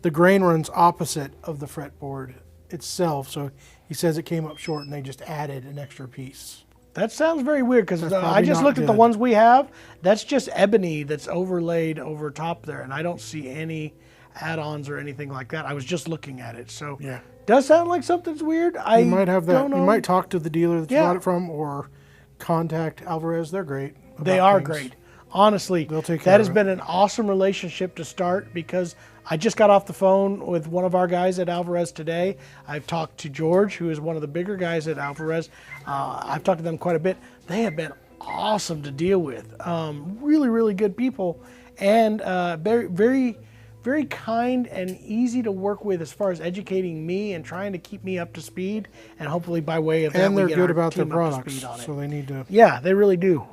the grain runs opposite of the fretboard itself. So he says it came up short, and they just added an extra piece. That sounds very weird because That's I probably just not looked at the good. ones we have. That's just ebony that's overlaid over top there, and I don't see any add-ons or anything like that. I was just looking at it, so Yeah. does sound like something's weird. I You might have that. Don't know. You might talk to the dealer that you Yeah. bought it from, or contact Alvarez. They're great. They about are things. great. Honestly, They'll take care that of has it. been an awesome relationship to start because I just got off the phone with one of our guys at Alvarez today. I've talked to George, who is one of the bigger guys at Alvarez. I've talked to them quite a bit. They have been awesome to deal with. Really, really good people, and very, very, very kind and easy to work with as far as educating me and trying to keep me up to speed. And hopefully, by way of that, And we they're get good our about their team up to products, speed on it. so they need to. Yeah, they really do.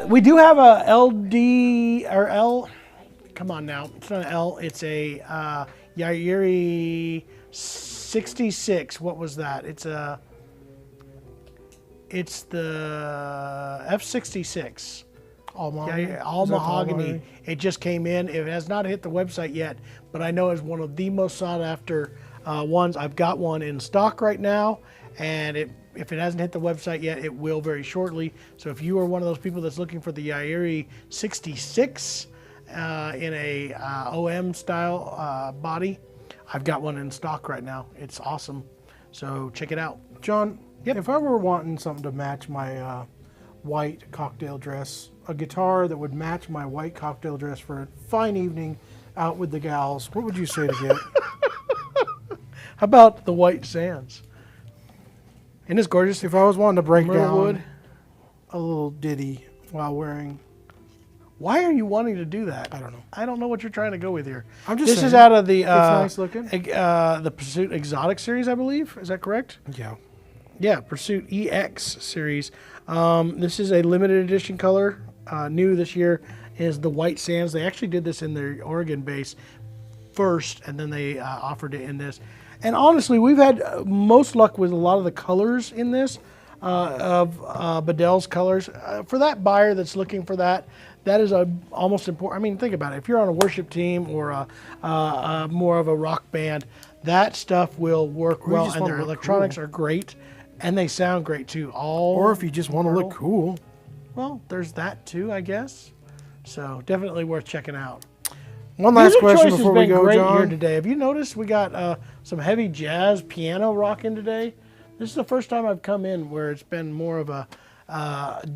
We do have a LD or L. Come on now, it's not an L. It's a Yairi 66. What was that? It's the F66. All-mahogany? Yeah, Is all that mahogany. It just came in. It has not hit the website yet, but I know it's one of the most sought after ones. I've got one in stock right now, and if it hasn't hit the website yet, it will very shortly. So if you are one of those people that's looking for the Yairi 66 in a OM style body, I've got one in stock right now. It's awesome. So check it out. John, Yep. if I were wanting something to match my white cocktail dress, a guitar that would match my white cocktail dress for a fine evening out with the gals, what would you say to get? How about the White Sands? Isn't this gorgeous? If I was wanting to break Myrtle down wood. a little ditty while wearing, Why are you wanting to do that? I don't know. I don't know what you're trying to go with here. I'm just This is saying. out of the nice looking. the Pursuit Exotic series, I believe. Is that correct? Yeah. Yeah, Pursuit EX series. This is a limited edition color. New this year is the White Sands. They actually did this in their Oregon base first, and then they offered it in this. And honestly, we've had most luck with a lot of the colors in this of Bedell's colors. For that buyer that's looking for that, that is almost important. I mean, think about it. If you're on a worship team or more of a rock band, that stuff will work you well, just and wanna their look electronics cool. are great, and they sound great too. Or if you just want to look cool. well, there's that too, I guess. So definitely worth checking out. One last Music question choice before has we been go, great here John. today. Have you noticed we got some heavy jazz piano rocking today? This is the first time I've come in where it's been more of a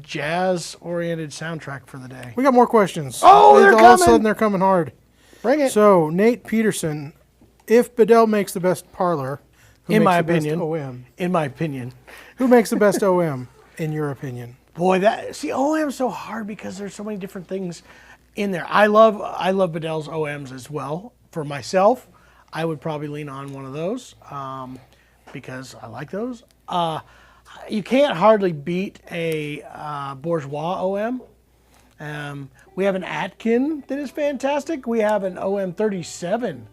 jazz-oriented soundtrack for the day. We got more questions. Oh, they're All of a coming. sudden, they're coming hard. Bring it. So, Nate Peterson, if Bedell makes the best Parlor, who In makes my the best opinion. OM? In my opinion. Who makes the best OM, in your opinion? Boy, OM's so hard because there's so many different things in there. I love Bedell's OMs as well. For myself, I would probably lean on one of those because I like those. You can't hardly beat a Bourgeois OM. We have an Atkin that is fantastic. We have an OM 37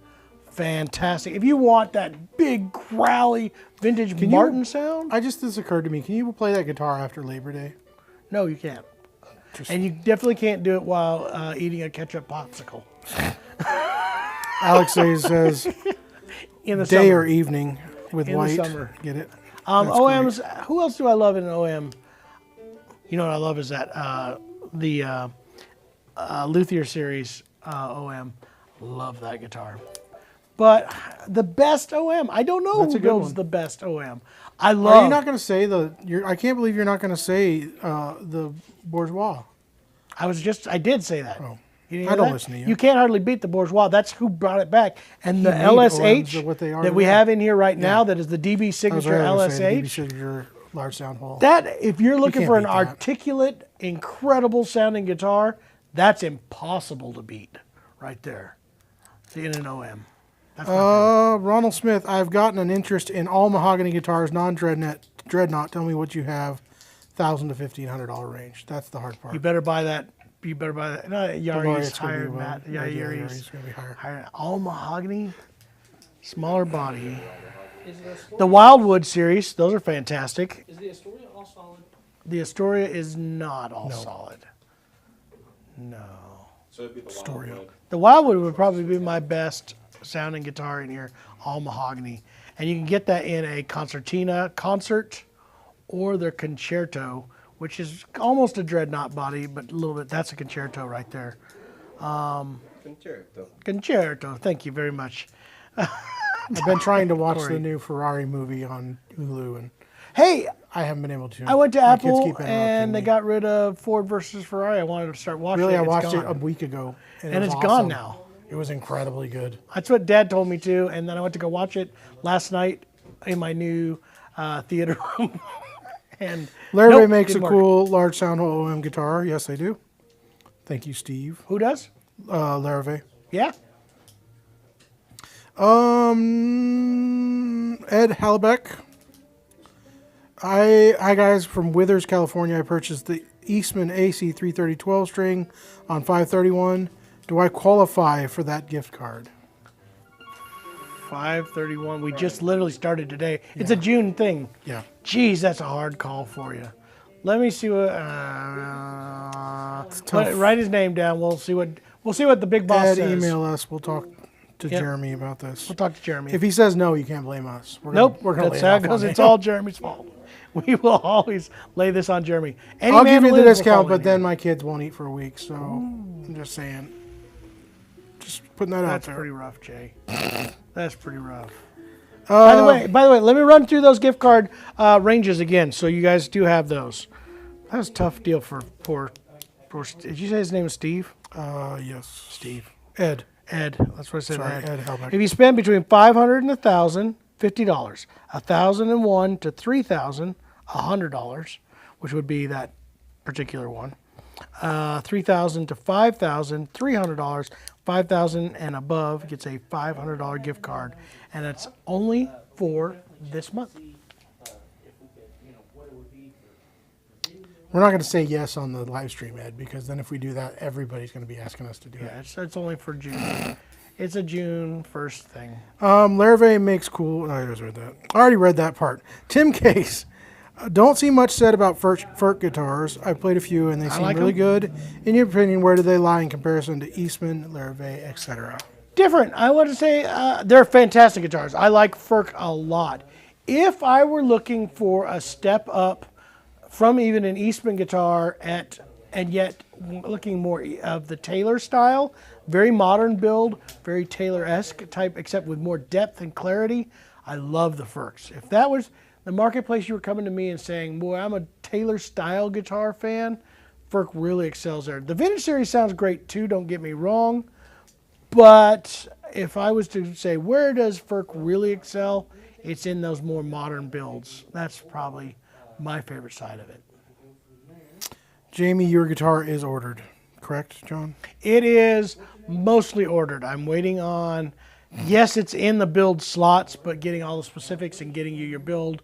fantastic. If you want that big, growly, vintage Martin sound, This occurred to me. Can you play that guitar after Labor Day? no, you can't. And you definitely can't do it while eating a ketchup popsicle Alex says in the day summer. or evening with In the white. summer. Get it? OMs. Who else do I love in an OM? You know what I love is that the Luthier series OM. Love that guitar. But the best OM, I don't know That's who a good builds one. the best OM. I love. Are you not going to say I can't believe you're not going to say the Bourgeois. I did say that. Oh. You didn't I hear don't that? listen to you. You can't hardly beat the Bourgeois. That's who brought it back. And the made OMs LSH of what they are that we today. have in here right now, that is the DB I was Signature right, I was gonna say the LSH. DB Signature large sound hole. That, if you're looking can't for an beat that. articulate, incredible sounding guitar, that's impossible to beat right there. See, in an OM. That's my favorite. Ronald Smith, I've gotten an interest in all-mahogany guitars, non-Dreadnought. Tell me what you have, $1,000 to $1,500 range. That's the hard part. You better buy that. You better buy that. No, Yari's it's gonna higher be than that. Yeah, Yari's gonna be higher. higher. All mahogany, smaller body. Is the Astoria, The Wildwood series, those are fantastic. is the Astoria all solid? The Astoria is not all solid. No. So it'd be the Astoria. Wildwood. The Wildwood would probably be my best sounding guitar in here, all mahogany. And you can get that in a concertina concert or their concerto, which is almost a Dreadnought body, but a little bit. That's a concerto right there. Concerto. Concerto. Thank you very much. I've been trying to watch the new Ferrari movie on Hulu, and Hey, I haven't been able to. I went to My kids Apple keep interrupting and they me. got rid of Ford versus Ferrari. I wanted to start watching Really, it. I It's watched it gone. a week ago, And it it's was gone awesome. now. It was incredibly good. That's what Dad told me to, and then I went to go watch it last night in my new theater room. And Larry nope, makes a didn't work. cool large sound hole OM guitar. Yes, I do. Thank you, Steve. Who does? Larrivee. Yeah. Ed Hallebeck. Hi guys from Withers, California. I purchased the Eastman AC 330 12 string on 531. Do I qualify for that gift card? 5:31. We just literally started today. It's a June thing. Yeah. Geez, that's a hard call for you. Let me see what. Write his name down. We'll see what the big boss Ed, says. email us. We'll talk to Yep. Jeremy about this. We'll talk to Jeremy. If he says no, you can't blame us. Nope. We're gonna That's lay how it it off goes. on It's him. all Jeremy's fault. We will always lay this on Jeremy. Any I'll man give who you the lives will discount, fall in but then here. my kids won't eat for a week. So I'm just saying. Just putting that That's out there. pretty rough, Jay. That's pretty rough. By the way, let me run through those gift card ranges again, so you guys do have those. That was a tough deal for did you say his name was Steve? Yes. Steve. Ed. Ed. That's what I said. Sorry, Ed. Ed Helbeck. If you spend between $500 and $1,000, $50. $1,001 to $3,000, $100, which would be that particular one. $3,000 to $5,000, $300. $5,000 and above gets a $500 gift card, and it's only for this month. We're not going to say yes on the live stream, Ed, because then if we do that, everybody's going to be asking us to do Yeah, it. it's only for June. It's a June 1st thing. Larrivee makes cool. I just read that. I already read that part. Tim Case. Don't see much said about Furk guitars. I've played a few and they seem like really 'em. good. In your opinion, where do they lie in comparison to Eastman, Larrivee, etc.? Different. I want to say they're fantastic guitars. I like Furk a lot. If I were looking for a step up from even an Eastman guitar and yet looking more of the Taylor style, very modern build, very Taylor-esque type, except with more depth and clarity, I love the Furks. If that was the marketplace, you were coming to me and saying, boy, I'm a Taylor style guitar fan, Furk really excels there. The Vintage series sounds great too, don't get me wrong. But if I was to say, where does Furk really excel? It's in those more modern builds. That's probably my favorite side of it. Jamie, your guitar is ordered, correct, John? It is mostly ordered. I'm waiting on, yes, it's in the build slots, but getting all the specifics and getting you your build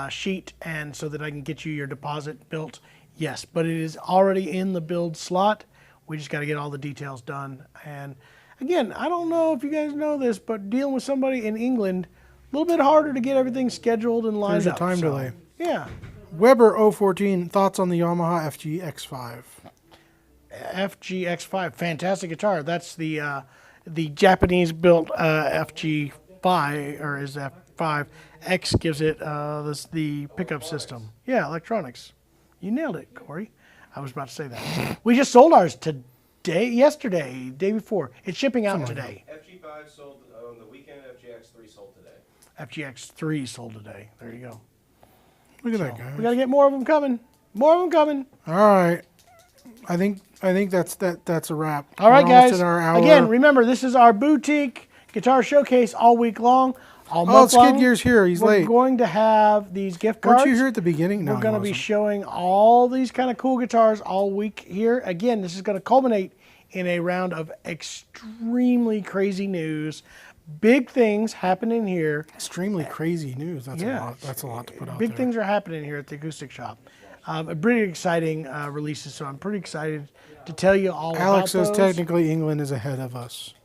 sheet and so that I can get you your deposit built, yes. But it is already in the build slot. We just got to get all the details done. And Again, I don't know if you guys know this, but dealing with somebody in England, a little bit harder to get everything scheduled and lined There's a up. time so, delay. Yeah. Weber 014, thoughts on the Yamaha FGX5? FGX5, fantastic guitar. That's the Japanese-built FG5, or is F5. X gives it the pickup system. Yeah, electronics. You nailed it, Corey. I was about to say that. We just sold ours yesterday, day before. It's shipping out today. FG5 sold on the weekend. FGX3 sold today. FGX3 sold today. There you go. Look at that guy. We got to get more of them coming. More of them coming. All right. I think that's a wrap. All right, We're almost guys. at our hour. Again, remember, this is our boutique guitar showcase all week long. All month Skid long. Gear's here. He's We're late. going to have these gift cards. Weren't you here at the beginning? No, We're going to be he wasn't. showing all these kind of cool guitars all week here. Again, this is going to culminate in a round of extremely crazy news. Big things happening here. Extremely crazy news. That's Yeah. a lot. That's a lot to put out Big there. things are happening here at the Acoustic Shop. Pretty exciting releases, so I'm pretty excited to tell you all about Alex says those. technically England is ahead of us.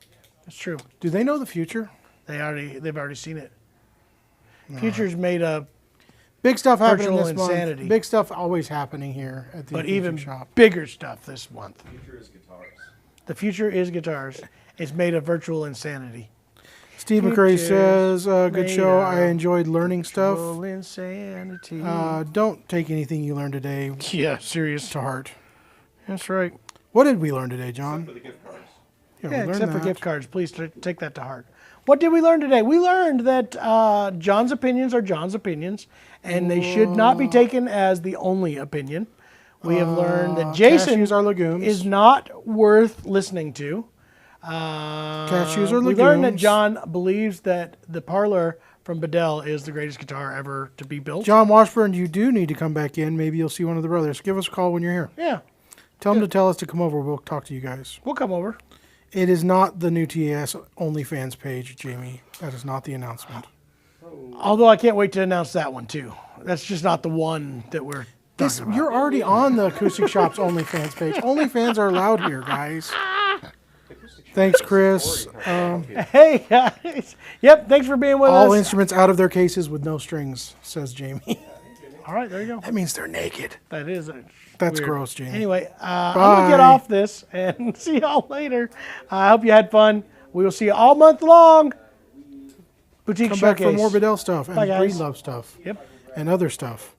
It's true. Do they know the future? They've already seen it. Future's made a Big stuff happening Virtual this insanity. month. Big stuff always happening here at the but Acoustic even Shop. bigger stuff this month. Future is guitars. The future is guitars. It's made of virtual insanity. Steve McCrae Future's says, good made show. of I enjoyed learning stuff. Virtual insanity. Don't take anything you learned today yeah, serious. to heart. That's right. What did we learn today, John? For the gift cards. Yeah, Yeah, we learned except for that. gift cards. Please take that to heart. What did we learn today? We learned that John's opinions are John's opinions, and they should not be taken as the only opinion. We have learned that Jason cashews are legumes. is not worth listening to. Cashews are We learned that legumes. John believes that the Parlor from Bedell is the greatest guitar ever to be built. John Washburn, you do need to come back in. Maybe you'll see one of the brothers. Give us a call when you're here. Yeah, Tell them to tell us to come over. We'll talk to you guys. we'll come over. It is not the new TAS OnlyFans page, Jamie. That is not the announcement. Although I can't wait to announce that one too. That's just not the one that we're This, talking about. you're already on the Acoustic Shop's OnlyFans page. OnlyFans are allowed here, guys. Thanks, Chris. Hey guys. Yep, thanks for being with All us. instruments out of their cases with no strings, says Jamie. All right, there you go. That means they're naked. That is That's weird. gross, Jamie. Anyway, I'm going to get Bye. off this and see y'all later. I hope you had fun. We will see you all month long. Boutique Come back for Showcase. more Bedell stuff and Bye, guys. Breedlove stuff Yep. and other stuff.